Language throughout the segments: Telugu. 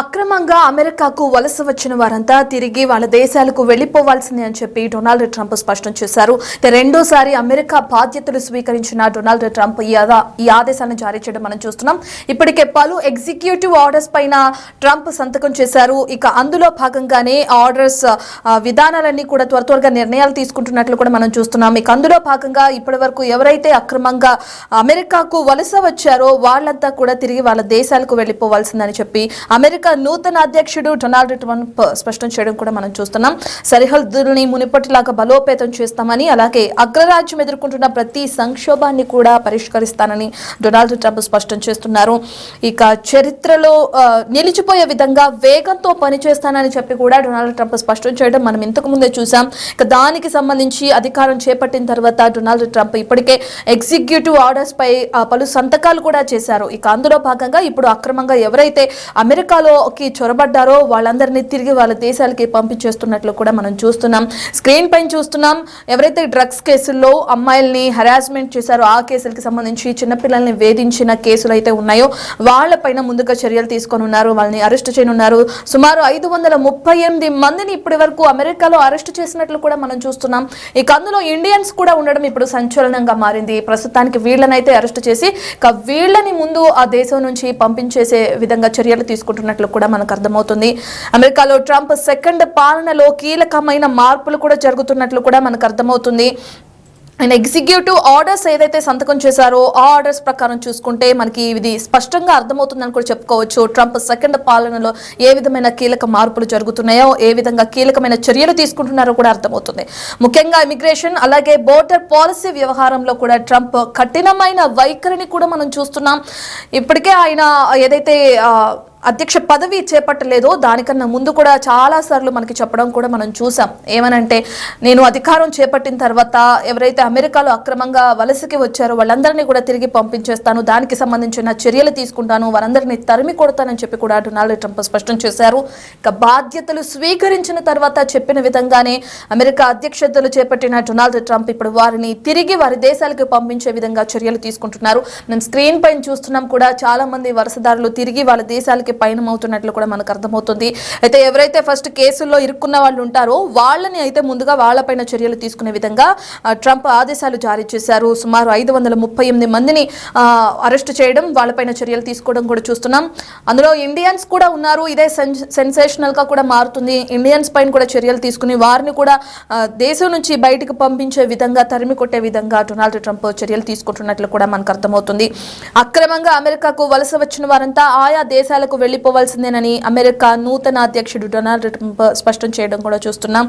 అక్రమంగా అమెరికాకు వలస వచ్చిన వారంతా తిరిగి వాళ్ళ దేశాలకు వెళ్లిపోవాల్సిందే అని చెప్పి డొనాల్డ్ ట్రంప్ స్పష్టం చేశారు. రెండోసారి అమెరికా బాధ్యతలు స్వీకరించిన డొనాల్డ్ ట్రంప్ ఈ ఆదేశాలను జారీ చేయడం మనం చూస్తున్నాం. ఇప్పటికే పలు ఎగ్జిక్యూటివ్ ఆర్డర్స్ పైన ట్రంప్ సంతకం చేశారు. ఇక అందులో భాగంగానే ఆర్డర్స్ విధానాలన్నీ కూడా త్వరగా నిర్ణయాలు తీసుకుంటున్నట్లు కూడా మనం చూస్తున్నాం. ఇక అందులో భాగంగా ఇప్పటి వరకు ఎవరైతే అక్రమంగా అమెరికాకు వలస వచ్చారో వాళ్ళంతా కూడా తిరిగి వాళ్ళ దేశాలకు వెళ్లిపోవాల్సిందని చెప్పి అమెరికా నూతన అధ్యక్షుడు డొనాల్డ్ ట్రంప్ స్పష్టం చేయడం కూడా మనం చూస్తున్నాం. సరిహద్దుల్ని మునిపటిలాగా బలోపేతం చేస్తామని, అలాగే అగ్రరాజ్యం ఎదుర్కొంటున్న ప్రతి సంక్షోభాన్ని కూడా పరిష్కరిస్తానని డొనాల్డ్ ట్రంప్ స్పష్టం చేస్తున్నారు. ఇక చరిత్రలో నిలిచిపోయే విధంగా వేగంతో పనిచేస్తానని చెప్పి కూడా డొనాల్డ్ ట్రంప్ స్పష్టం చేయడం మనం ఇంతకు ముందే చూసాం. ఇక దానికి సంబంధించి అధికారం చేపట్టిన తర్వాత డొనాల్డ్ ట్రంప్ ఇప్పటికే ఎగ్జిక్యూటివ్ ఆర్డర్స్ పై పలు సంతకాలు కూడా చేశారు. ఇక అందులో భాగంగా ఇప్పుడు అక్రమంగా ఎవరైతే అమెరికాలోకి చొరబడ్డారో వాళ్ళందరినీ తిరిగి వాళ్ళ దేశాలకి పంపించేస్తున్నట్లు కూడా మనం చూస్తున్నాం. స్క్రీన్ పైన చూస్తున్నాం. ఎవరైతే డ్రగ్స్ కేసుల్లో అమ్మాయిల్ని హెరాస్మెంట్ చేశారో ఆ కేసులకి సంబంధించి చిన్నపిల్లల్ని వేధించిన కేసులు అయితే ఉన్నాయో వాళ్ళపైన ముందుగా చర్యలు తీసుకొని ఉన్నారు. వాళ్ళని అరెస్ట్ చేయనున్నారు. సుమారు 538 మందిని ఇప్పటి వరకు అమెరికాలో అరెస్ట్ చేసినట్లు కూడా మనం చూస్తున్నాం. ఇక అందులో ఇండియన్స్ కూడా ఉండడం ఇప్పుడు సంచలనంగా మారింది. ప్రస్తుతానికి వీళ్ళనైతే అరెస్ట్ చేసి వీళ్ళని ముందు ఆ దేశం నుంచి పంపించేసే విధంగా చర్యలు తీసుకుంటున్నట్లు కూడా మనకు అర్థమవుతుంది. అమెరికాలో ట్రంప్ సెకండ్ పాలనలో కీలకమైన మార్పులు కూడా జరుగుతున్నట్లు కూడా మనకు అర్థమవుతుంది. ఆయన ఎగ్జిక్యూటివ్ ఆర్డర్స్ ఏదైతే సంతకం చేశారో ఆ ఆర్డర్స్ ప్రకారం చూసుకుంటే మనకి ఇది స్పష్టంగా అర్థమవుతుందని కూడా చెప్పుకోవచ్చు. ట్రంప్ సెకండ్ పాలనలో ఏ విధమైన కీలక మార్పులు జరుగుతున్నాయో, ఏ విధంగా కీలకమైన చర్యలు తీసుకుంటున్నారో కూడా అర్థమవుతుంది. ముఖ్యంగా ఇమిగ్రేషన్ అలాగే బోర్డర్ పాలసీ వ్యవహారంలో కూడా ట్రంప్ కఠినమైన వైఖరిని కూడా మనం చూస్తున్నాం. ఇప్పటికే ఆయన ఏదైతే అధ్యక్ష పదవి చేపట్టలేదో దానికన్నా ముందు కూడా చాలా సార్లు మనకి చెప్పడం కూడా మనం చూసాం. ఏమనంటే, నేను అధికారం చేపట్టిన తర్వాత ఎవరైతే అమెరికాలో అక్రమంగా వలసకి వచ్చారో వాళ్ళందరినీ కూడా తిరిగి పంపించేస్తాను, దానికి సంబంధించిన చర్యలు తీసుకుంటాను, వారందరినీ తరిమి కొడతానని చెప్పి కూడా డొనాల్డ్ ట్రంప్ స్పష్టం చేశారు. ఇక బాధ్యతలు స్వీకరించిన తర్వాత చెప్పిన విధంగానే అమెరికా అధ్యక్షతలు చేపట్టిన డొనాల్డ్ ట్రంప్ ఇప్పుడు వారిని తిరిగి వారి దేశాలకు పంపించే విధంగా చర్యలు తీసుకుంటున్నారు. మనం స్క్రీన్ పైన చూస్తున్నాం కూడా చాలా మంది వలసదారులు తిరిగి వాళ్ళ దేశాలకి పయనమవుతున్నట్లు కూడా మనకు అర్థమవుతుంది. అయితే ఎవరైతే ఫస్ట్ కేసుల్లో ఇరుక్కున్న వాళ్ళు ఉంటారో వాళ్ళని అయితే ముందుగా వాళ్ళపైన చర్యలు తీసుకునే విధంగా ట్రంప్ ఆదేశాలు జారీ చేశారు. సుమారు 538 మందిని అరెస్ట్ చేయడం, వాళ్ళపైన చర్యలు తీసుకోవడం కూడా చూస్తున్నాం. అందులో ఇండియన్స్ కూడా ఉన్నారు. ఇదే సెన్సేషనల్ గా కూడా మారుతుంది. ఇండియన్స్ పైన కూడా చర్యలు తీసుకుని వారిని కూడా దేశం నుంచి బయటకు పంపించే విధంగా, తరిమి కొట్టే విధంగా డొనాల్డ్ ట్రంప్ చర్యలు తీసుకుంటున్నట్లు కూడా మనకు అర్థమవుతుంది. అక్రమంగా అమెరికాకు వలస వచ్చిన వారంతా ఆయా దేశాలకు వెళ్లిపోవాల్సిందేనని అమెరికా నూతన అధ్యక్షుడు డొనాల్డ్ ట్రంప్ స్పష్టం చేయడం కూడా చూస్తున్నాం.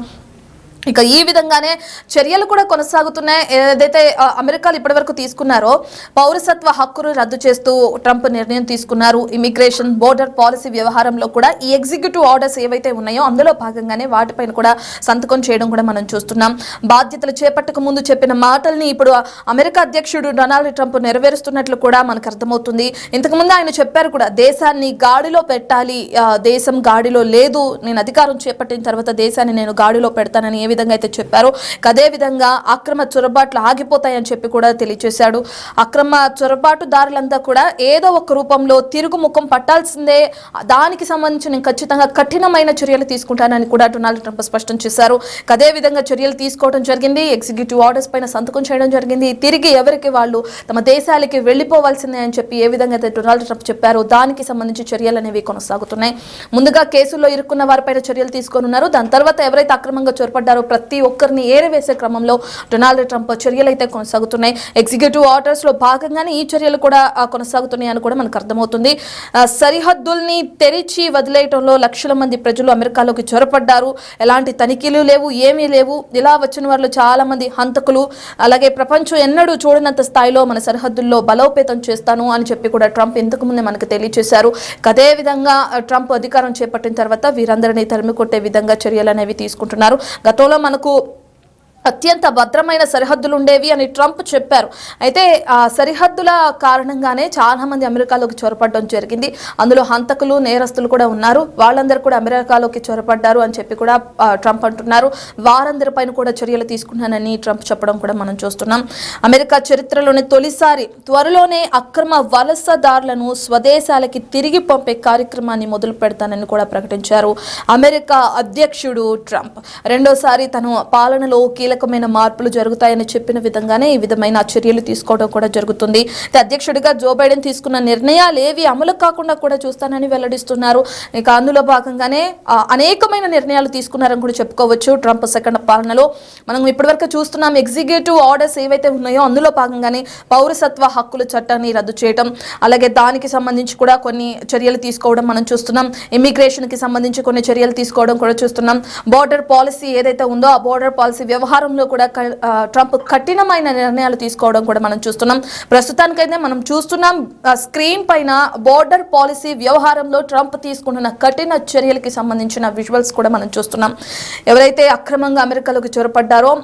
ఇక ఈ విధంగానే చర్యలు కూడా కొనసాగుతున్నాయి. ఏదైతే అమెరికాలో ఇప్పటివరకు తీసుకున్నారో పౌరసత్వ హక్కును రద్దు చేస్తూ ట్రంప్ నిర్ణయం తీసుకున్నారు. ఇమిగ్రేషన్, బోర్డర్ పాలసీ వ్యవహారంలో కూడా ఈ ఎగ్జిక్యూటివ్ ఆర్డర్స్ ఏవైతే ఉన్నాయో అందులో భాగంగానే వాటిపైన కూడా సంతకం చేయడం కూడా మనం చూస్తున్నాం. బాధ్యతలు చేపట్టక ముందు చెప్పిన మాటల్ని ఇప్పుడు అమెరికా అధ్యక్షుడు డొనాల్డ్ ట్రంప్ నెరవేరుస్తున్నట్లు కూడా మనకు అర్థమవుతుంది. ఇంతకుముందు ఆయన చెప్పారు కూడా, దేశాన్ని గాడిలో పెట్టాలి, దేశం గాడిలో లేదు, నేను అధికారం చేపట్టిన తర్వాత దేశాన్ని నేను గాడిలో పెడతానని విధంగా అయితే చెప్పారు. అదే విధంగా అక్రమ చొరబాట్లు ఆగిపోతాయని చెప్పి కూడా తెలియజేశాడు. అక్రమ చొరబాటుదారులంతా కూడా ఏదో ఒక రూపంలో తిరుగుముఖం పట్టాల్సిందే, దానికి సంబంధించి నేను ఖచ్చితంగా కఠినమైన చర్యలు తీసుకుంటానని కూడా డొనాల్డ్ ట్రంప్ స్పష్టం చేశారు. అదే విధంగా చర్యలు తీసుకోవడం జరిగింది. ఎగ్జిక్యూటివ్ ఆర్డర్స్ పైన సంతకం చేయడం జరిగింది. తిరిగి ఎవరికి వాళ్ళు తమ దేశాలకి వెళ్లిపోవాల్సిందే అని చెప్పి ఏ విధంగా అయితే డొనాల్డ్ ట్రంప్ చెప్పారో దానికి సంబంధించి చర్యలు అనేవి కొనసాగుతున్నాయి. ముందుగా కేసుల్లో ఇరుక్కున్న వారిపైన చర్యలు తీసుకొని ఉన్నారు. దాని తర్వాత ఎవరైతే అక్రమంగా చొరబడ్డారో ప్రతి ఒక్కరిని ఏరవేసే క్రమంలో డొనాల్డ్ ట్రంప్ చర్యలు అయితే కొనసాగుతున్నాయి. ఎగ్జిక్యూటివ్ ఆర్డర్స్ లో భాగంగానే ఈ చర్యలు కూడా కొనసాగుతున్నాయి అని కూడా మనకు అర్థమవుతుంది. సరిహద్దుల్ని తెరిచి వదిలేయటంలో లక్షల మంది ప్రజలు అమెరికాలోకి చొరపడ్డారు. ఎలాంటి తనిఖీలు లేవు, ఏమీ లేవు. ఇలా వచ్చిన వారిలో చాలా మంది హంతకులు, అలాగే ప్రపంచం ఎన్నడూ చూడనంత స్థాయిలో మన సరిహద్దుల్లో బలోపేతం చేస్తాను అని చెప్పి కూడా ట్రంప్ ఇంతకు ముందే మనకు తెలియజేశారు. అదే విధంగా ట్రంప్ అధికారం చేపట్టిన తర్వాత వీరందరినీ తరిమి కొట్టే విధంగా చర్యలు అనేవి తీసుకుంటున్నారు. గతంలో మనకు అత్యంత భద్రమైన సరిహద్దులు ఉండేవి అని ట్రంప్ చెప్పారు. అయితే ఆ సరిహద్దుల కారణంగానే చాలా మంది అమెరికాలోకి చొరపడడం జరిగింది. అందులో హంతకులు, నేరస్తులు కూడా ఉన్నారు. వాళ్ళందరూ కూడా అమెరికాలోకి చొరపడ్డారు అని చెప్పి కూడా ట్రంప్ అంటున్నారు. వారందరిపైన కూడా చర్యలు తీసుకున్నానని ట్రంప్ చెప్పడం కూడా మనం చూస్తున్నాం. అమెరికా చరిత్రలోని తొలిసారి త్వరలోనే అక్రమ వలసదారులను స్వదేశాలకి తిరిగి పంపే కార్యక్రమాన్ని మొదలు పెడతానని కూడా ప్రకటించారు అమెరికా అధ్యక్షుడు ట్రంప్. రెండోసారి తన పాలనలో కీలకమైన మార్పులు జరుగుతాయని చెప్పిన విధంగానే ఈ విధమైన చర్యలు తీసుకోవడం కూడా జరుగుతుంది. అధ్యక్షుడిగా జో బైడెన్ తీసుకున్న నిర్ణయాలు ఏవి అమలు కాకుండా కూడా చూస్తానని వెల్లడిస్తున్నారు. ఇక అందులో భాగంగానే అనేకమైన నిర్ణయాలు తీసుకున్నారని కూడా చెప్పుకోవచ్చు. ట్రంప్ సెకండ్ పాలనలో మనం ఇప్పటివరకు చూస్తున్నాం. ఎగ్జిక్యూటివ్ ఆర్డర్స్ ఏవైతే ఉన్నాయో అందులో భాగంగానే పౌరసత్వ హక్కుల చట్టాన్ని రద్దు చేయడం, అలాగే దానికి సంబంధించి కూడా కొన్ని చర్యలు తీసుకోవడం మనం చూస్తున్నాం. ఇమిగ్రేషన్ కి సంబంధించి కొన్ని చర్యలు తీసుకోవడం కూడా చూస్తున్నాం. బోర్డర్ పాలసీ ఏదైతే ఉందో ఆ బోర్డర్ పాలసీ వ్యవహారంలో కూడా ట్రంప్ కఠినమైన నిర్ణయాలు తీసుకోవడం కూడా మనం చూస్తున్నాం. ప్రస్తుతానికైతే మనం చూస్తున్నాం స్క్రీన్ పైన బోర్డర్ పాలసీ వ్యవహారంలో ట్రంప్ తీసుకుంటున్న కఠిన చర్యలకి సంబంధించిన విజువల్స్ కూడా మనం చూస్తున్నాం. ఎవరైతే అక్రమంగా అమెరికాలోకి చొరపడ్డారో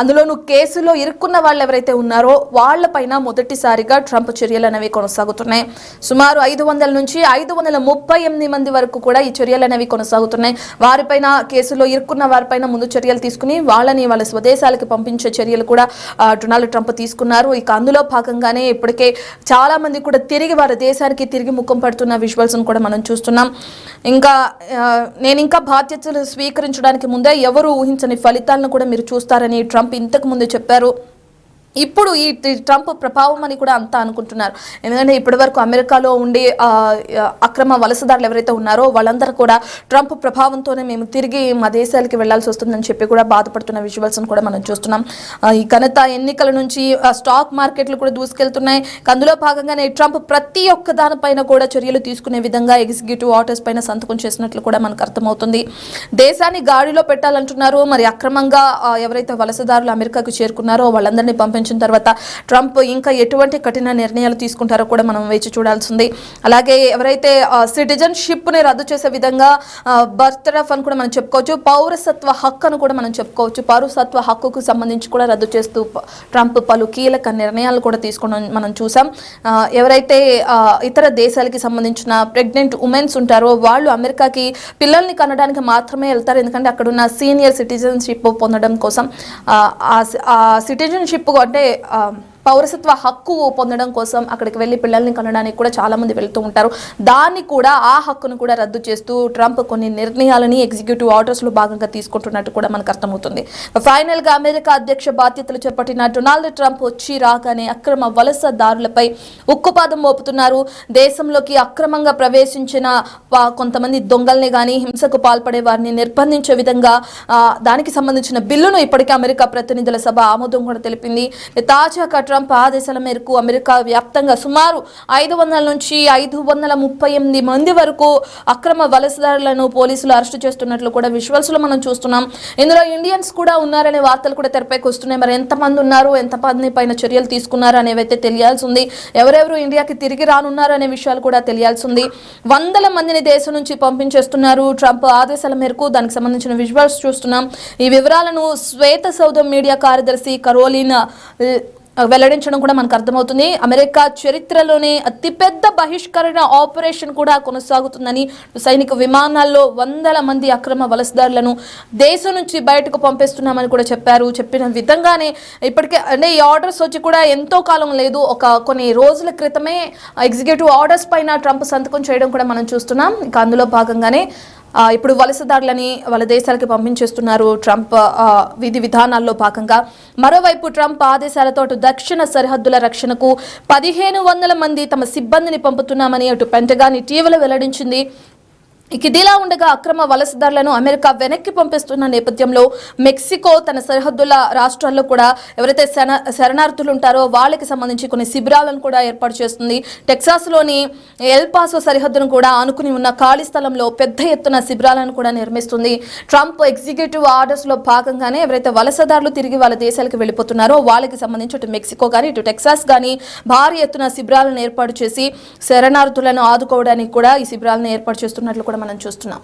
అందులోనూ కేసులో ఇరుక్కున్న వాళ్ళు ఎవరైతే ఉన్నారో వాళ్లపైన మొదటిసారిగా ట్రంప్ చర్యలు అనేవి కొనసాగుతున్నాయి. సుమారు 500 నుంచి 538 మంది వరకు కూడా ఈ చర్యలు అనేవి కొనసాగుతున్నాయి. వారిపైన కేసులో ఇరుక్కున్న వారిపైన ముందు చర్యలు తీసుకుని వాళ్ళని వాళ్ళ స్వదేశాలకు పంపించే చర్యలు కూడా డొనాల్డ్ ట్రంప్ తీసుకున్నారు. ఇక అందులో భాగంగానే ఇప్పటికే చాలా మంది కూడా తిరిగి వారి దేశానికి తిరిగి ముఖం పడుతున్న విజువల్స్ కూడా మనం చూస్తున్నాం. నేను ఇంకా బాధ్యతలు స్వీకరించడానికి ముందే ఎవరు ఊహించని ఫలితాలను కూడా మీరు చూస్తారని ట్రంప్ ఇంతకు ముందు చెప్పారు. ఇప్పుడు ఈ ట్రంప్ ప్రభావం అని కూడా అంతా అనుకుంటున్నారు. ఎందుకంటే ఇప్పటి వరకు అమెరికాలో ఉండి అక్రమ వలసదారులు ఎవరైతే ఉన్నారో వాళ్ళందరూ కూడా ట్రంప్ ప్రభావంతోనే మేము తిరిగి మా దేశాలకి వెళ్లాల్సి వస్తుందని చెప్పి కూడా బాధపడుతున్న విజువల్స్ కూడా మనం చూస్తున్నాం. ఈ ఘనత ఎన్నికల నుంచి స్టాక్ మార్కెట్లు కూడా దూసుకెళ్తున్నాయి. అందులో భాగంగానే ట్రంప్ ప్రతి ఒక్క దానిపైన కూడా చర్యలు తీసుకునే విధంగా ఎగ్జిక్యూటివ్ ఆర్డర్స్ పైన సంతకం చేసినట్లు కూడా మనకు అర్థమవుతుంది. దేశాన్ని గాడిలో పెట్టాలంటున్నారు. మరి అక్రమంగా ఎవరైతే వలసదారులు అమెరికాకు చేరుకున్నారో వాళ్ళందరినీ పంపించిన తర్వాత ట్రంప్ ఇంకా ఎటువంటి కఠిన నిర్ణయాలు తీసుకుంటారో కూడా మనం వేచి చూడాల్సింది. అలాగే ఎవరైతే సిటిజన్షిప్ ని రద్దు చేసే విధంగా బర్తరఫ్ అని కూడా మనం చెప్పుకోవచ్చు, పౌరసత్వ హక్కు అని కూడా మనం చెప్పుకోవచ్చు. పౌరసత్వ హక్కుకు సంబంధించి కూడా రద్దు చేస్తూ ట్రంప్ పలు కీలక నిర్ణయాలు కూడా తీసుకోవడం మనం చూసాం. ఎవరైతే ఇతర దేశాలకి సంబంధించిన ప్రెగ్నెంట్ ఉమెన్స్ ఉంటారో వాళ్ళు అమెరికాకి పిల్లల్ని కనడానికి మాత్రమే వెళ్తారు. ఎందుకంటే అక్కడున్న సీనియర్ సిటిజన్షిప్ పొందడం కోసం ఆ సిటిజన్షిప్ అంటే పౌరసత్వ హక్కు పొందడం కోసం అక్కడికి వెళ్ళి పిల్లల్ని కనడానికి కూడా చాలా మంది వెళ్తూ ఉంటారు. దాన్ని కూడా ఆ హక్కును కూడా రద్దు చేస్తూ ట్రంప్ కొన్ని నిర్ణయాలని ఎగ్జిక్యూటివ్ ఆర్డర్స్ లో భాగంగా తీసుకుంటున్నట్టు కూడా మనకు అర్థమవుతుంది. ఫైనల్ గా అమెరికా అధ్యక్ష బాధ్యతలు చేపట్టిన డొనాల్డ్ ట్రంప్ వచ్చి రాగానే అక్రమ వలసదారులపై ఉక్కుపాదం మోపుతున్నారు. దేశంలోకి అక్రమంగా ప్రవేశించిన కొంతమంది దొంగల్ని గానీ హింసకు పాల్పడే వారిని నిర్బంధించే విధంగా దానికి సంబంధించిన బిల్లును ఇప్పటికే అమెరికా ప్రతినిధుల సభ ఆమోదం కూడా తెలిపింది. తాజాగా ట్రంప్ ఆదేశాల మేరకు అమెరికా వ్యాప్తంగా సుమారు 500 నుంచి 538 మంది వరకు అక్రమ వలసదారులను పోలీసులు అరెస్టు చేస్తున్నట్లు కూడా విజువల్స్ లో మనం చూస్తున్నాం. ఇందులో ఇండియన్స్ కూడా ఉన్నారనే వార్తలు కూడా తెరపైకి వస్తున్నాయి. మరి ఎంతమంది ఉన్నారు, ఎంతమంది పైన చర్యలు తీసుకున్నారు అనేవైతే తెలియాల్సి ఉంది. ఎవరెవరు ఇండియాకి తిరిగి రానున్నారు అనే విషయాలు కూడా తెలియాల్సి ఉంది. 100 మందిని దేశం నుంచి పంపించేస్తున్నారు ట్రంప్ ఆదేశాల మేరకు. దానికి సంబంధించిన విజువల్స్ చూస్తున్నాం. ఈ వివరాలను శ్వేత సౌధం మీడియా కార్యదర్శి కరోలినా వెల్లడించడం కూడా మనకు అర్థమవుతుంది. అమెరికా చరిత్రలోనే అతిపెద్ద బహిష్కరణ ఆపరేషన్ కూడా కొనసాగుతుందని, సైనిక విమానాల్లో 100 మంది అక్రమ వలసదారులను దేశం నుంచి బయటకు పంపిస్తున్నామని కూడా చెప్పారు. చెప్పిన విధంగానే ఇప్పటికే అంటే ఈ ఆర్డర్స్ వచ్చి కూడా ఎంతో కాలం లేదు, కొన్ని రోజుల క్రితమే ఎగ్జిక్యూటివ్ ఆర్డర్స్ పైన ట్రంప్ సంతకం చేయడం కూడా మనం చూస్తున్నాం. ఇక అందులో భాగంగానే ఇప్పుడు వలసదారులని వాళ్ళ దేశాలకి పంపించేస్తున్నారు ట్రంప్ విధి విధానాల్లో భాగంగా. మరోవైపు ట్రంప్ ఆదేశాలతో దక్షిణ సరిహద్దుల రక్షణకు 1500 మంది తమ సిబ్బందిని పంపుతున్నామని అటు పెంటగాన్ ఇటీవల వెల్లడించింది. ఇదిలా ఉండగా అక్రమ వలసదారులను అమెరికా వెనక్కి పంపిస్తున్న నేపథ్యంలో మెక్సికో తన సరిహద్దుల రాష్ట్రాల్లో కూడా ఎవరైతే శరణార్థులు ఉంటారో వాళ్ళకి సంబంధించి కొన్ని శిబిరాలను కూడా ఏర్పాటు చేస్తుంది. టెక్సాస్లోని ఎల్ పాసో సరిహద్దును కూడా ఆనుకుని ఉన్న ఖాళీ స్థలంలో పెద్ద ఎత్తున శిబిరాలను కూడా నిర్మిస్తుంది. ట్రంప్ ఎగ్జిక్యూటివ్ ఆర్డర్స్ లో భాగంగానే ఎవరైతే వలసదారులు తిరిగి వాళ్ళ దేశాలకు వెళ్ళిపోతున్నారో వాళ్ళకి సంబంధించి అటు మెక్సికో కానీ ఇటు టెక్సాస్ కానీ భారీ ఎత్తున శిబిరాలను ఏర్పాటు చేసి శరణార్థులను ఆదుకోవడానికి కూడా ఈ శిబిరాలను ఏర్పాటు చేస్తున్నట్లు కూడా మనం చూస్తున్నాం.